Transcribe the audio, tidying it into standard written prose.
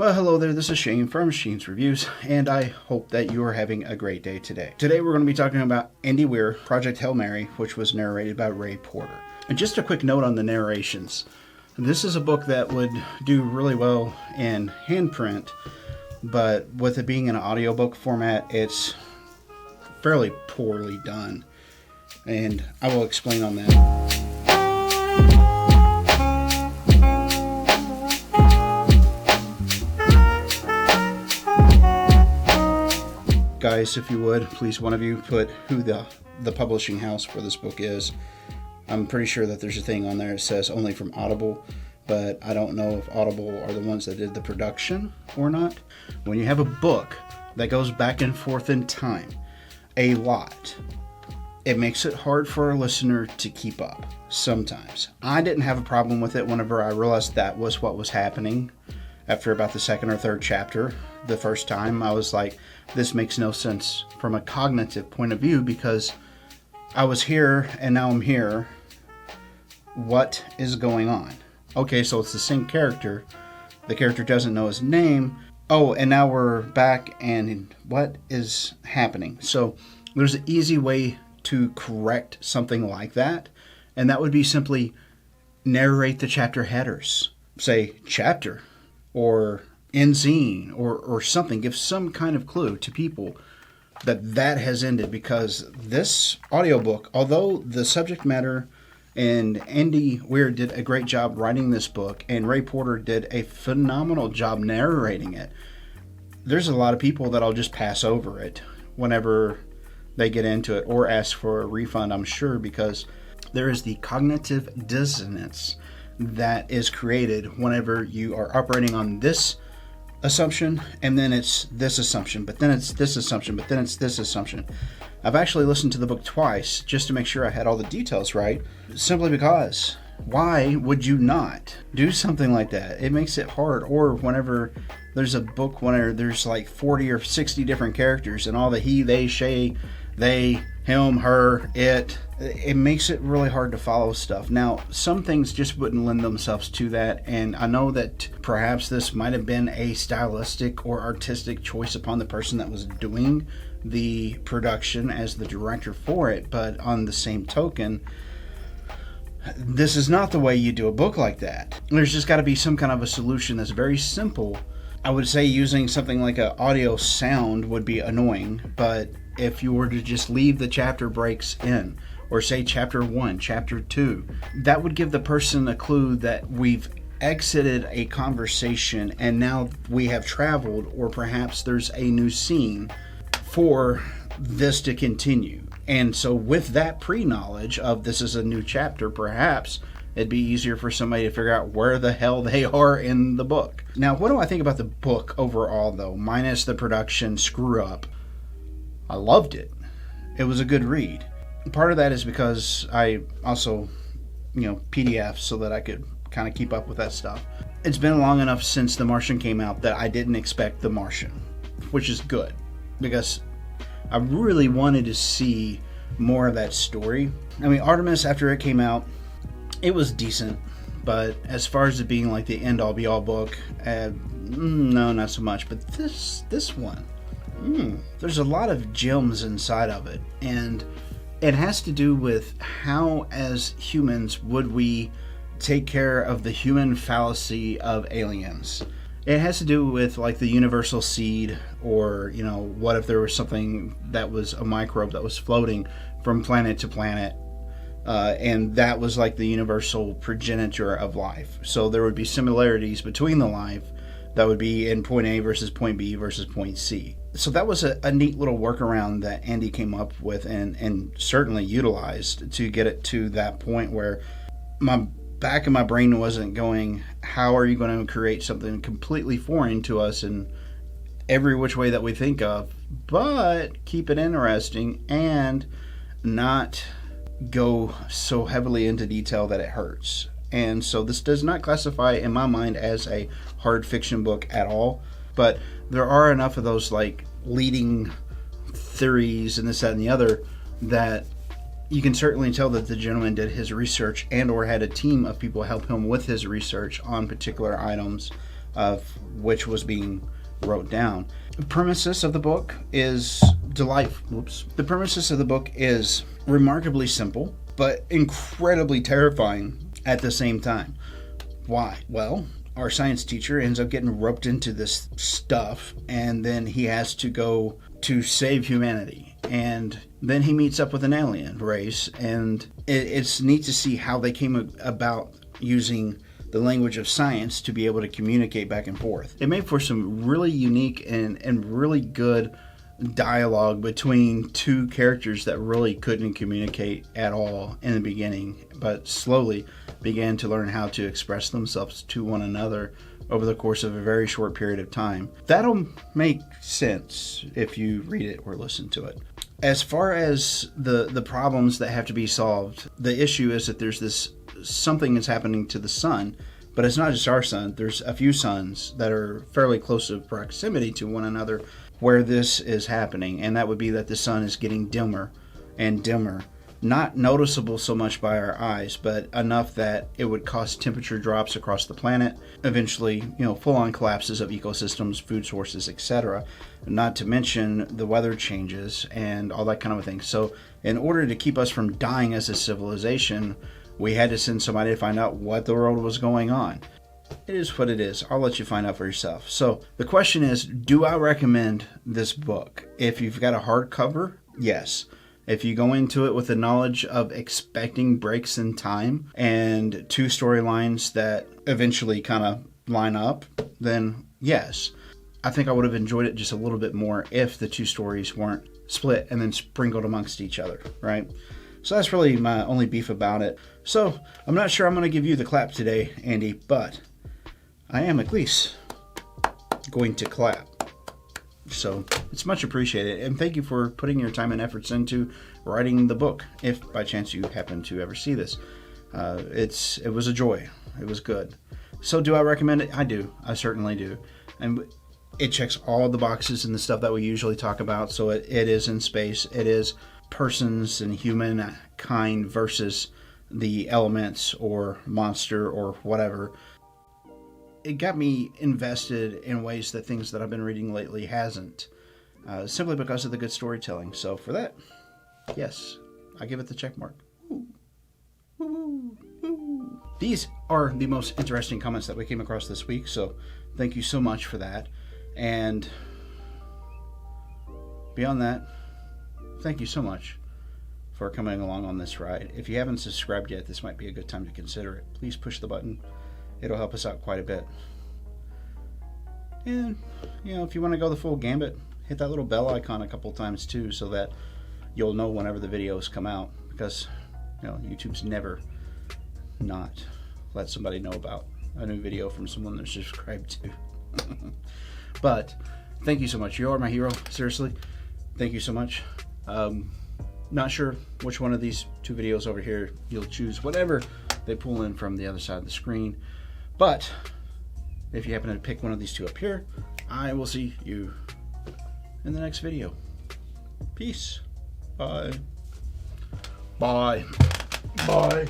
Well, hello there, this is Shane from Shane's Reviews, and I hope that you are having a great day today. Today we're going to be talking about Andy Weir, Project Hail Mary, which was narrated by Ray Porter. And just a quick note on the narrations. This is a book that would do really well in handprint, but with it being an audiobook format, it's fairly poorly done. And I will explain on that. Guys, if you would, please, one of you put who the publishing house for this book is. I'm pretty sure that there's a thing on there that says only from Audible, but I don't know if Audible are the ones that did the production or not. When you have a book that goes back and forth in time a lot, it makes it hard for a listener to keep up sometimes. I didn't have a problem with it whenever I realized that was what was happening. After about the second or third chapter, the first time, I was like, this makes no sense from a cognitive point of view because I was here and now I'm here. What is going on? Okay, so it's the same character. The character doesn't know his name. Oh, and now we're back and what is happening? So there's an easy way to correct something like that, and that would be simply narrate the chapter headers. Say, chapter, or end scene, or something. Give some kind of clue to people that has ended, because this audiobook, although the subject matter and Andy Weir did a great job writing this book and Ray Porter did a phenomenal job narrating it, there's a lot of people that'll just pass over it whenever they get into it or ask for a refund, I'm sure, because there is the cognitive dissonance that is created whenever you are operating on this assumption, and then it's this assumption, but then it's this assumption, but then it's this assumption. I've actually listened to the book twice just to make sure I had all the details right, simply because why would you not do something like that? It makes it hard. Or whenever there's a book where there's like 40 or 60 different characters and all the he, they, she, they, him, her, it makes it really hard to follow stuff. Now, some things just wouldn't lend themselves to that, and I know that perhaps this might have been a stylistic or artistic choice upon the person that was doing the production as the director for it, but on the same token, this is not the way you do a book like that. There's just got to be some kind of a solution that's very simple. I would say using something like an audio sound would be annoying, but if you were to just leave the chapter breaks in, or say chapter 1, chapter 2, that would give the person a clue that we've exited a conversation and now we have traveled, or perhaps there's a new scene for this to continue. And so with that pre-knowledge of this is a new chapter, perhaps it'd be easier for somebody to figure out where the hell they are in the book. Now, what do I think about the book overall, though, minus the production screw up? I loved it. It was a good read. Part of that is because I also, PDF so that I could kind of keep up with that stuff. It's been long enough since The Martian came out that I didn't expect The Martian, which is good, because I really wanted to see more of that story. I mean, Artemis, after it came out, it was decent, but as far as it being like the end-all be-all book, no, not so much. But this one, there's a lot of gems inside of it, and it has to do with how, as humans, would we take care of the human fallacy of aliens. It has to do with like the universal seed, or what if there was something that was a microbe that was floating from planet to planet, and that was like the universal progenitor of life. So there would be similarities between the life that would be in point A versus point B versus point C. So that was a neat little workaround that Andy came up with and certainly utilized to get it to that point where my back of my brain wasn't going, how are you going to create something completely foreign to us in every which way that we think of, but keep it interesting and not go so heavily into detail that it hurts. And so this does not classify in my mind as a hard fiction book at all, but there are enough of those like leading theories and this, that, and the other that you can certainly tell that the gentleman did his research and or had a team of people help him with his research on particular items of which was being wrote down. The premises of the book is delightful. The premises of the book is remarkably simple, but incredibly terrifying at the same time. Why? Well, our science teacher ends up getting roped into this stuff, and then he has to go to save humanity. And then he meets up with an alien race, and it's neat to see how they came about using the language of science to be able to communicate back and forth. It made for some really unique and really good dialogue between two characters that really couldn't communicate at all in the beginning, but slowly began to learn how to express themselves to one another over the course of a very short period of time. That'll make sense if you read it or listen to it. As far as the problems that have to be solved, the issue is that there's this something that's happening to the sun, but it's not just our sun. There's a few suns that are fairly close of proximity to one another where this is happening, and that would be that the sun is getting dimmer and dimmer. Not noticeable so much by our eyes, but enough that it would cause temperature drops across the planet, eventually, full-on collapses of ecosystems, food sources, etc. Not to mention the weather changes and all that kind of a thing. So in order to keep us from dying as a civilization, we had to send somebody to find out what the world was going on. It is what it is. I'll let you find out for yourself. So the question is, do I recommend this book? If you've got a hardcover, yes. If you go into it with the knowledge of expecting breaks in time and two storylines that eventually kind of line up, then yes. I think I would have enjoyed it just a little bit more if the two stories weren't split and then sprinkled amongst each other, right? So that's really my only beef about it. So I'm not sure I'm going to give you the clap today, Andy, but I am at least going to clap. So it's much appreciated, and thank you for putting your time and efforts into writing the book, if by chance you happen to ever see this. It was a joy. It was good. So do I recommend it? I do. I certainly do. And it checks all the boxes and the stuff that we usually talk about. So it is in space. It is persons and humankind versus the elements or monster or whatever. It got me invested in ways that things that I've been reading lately hasn't, simply because of the good storytelling. So for that, yes, I give it the check mark. Ooh. Ooh. Ooh. These are the most interesting comments that we came across this week, so thank you so much for that. And beyond that, thank you so much for coming along on this ride. If you haven't subscribed yet, this might be a good time to consider it. Please push the button. It'll help us out quite a bit. And, if you want to go the full gambit, hit that little bell icon a couple times too, so that you'll know whenever the videos come out. Because, YouTube's never not let somebody know about a new video from someone they're subscribed to. But, thank you so much. You are my hero. Seriously. Thank you so much. Not sure which one of these two videos over here you'll choose. Whatever they pull in from the other side of the screen. But if you happen to pick one of these two up here, I will see you in the next video. Peace. Bye. Bye. Bye.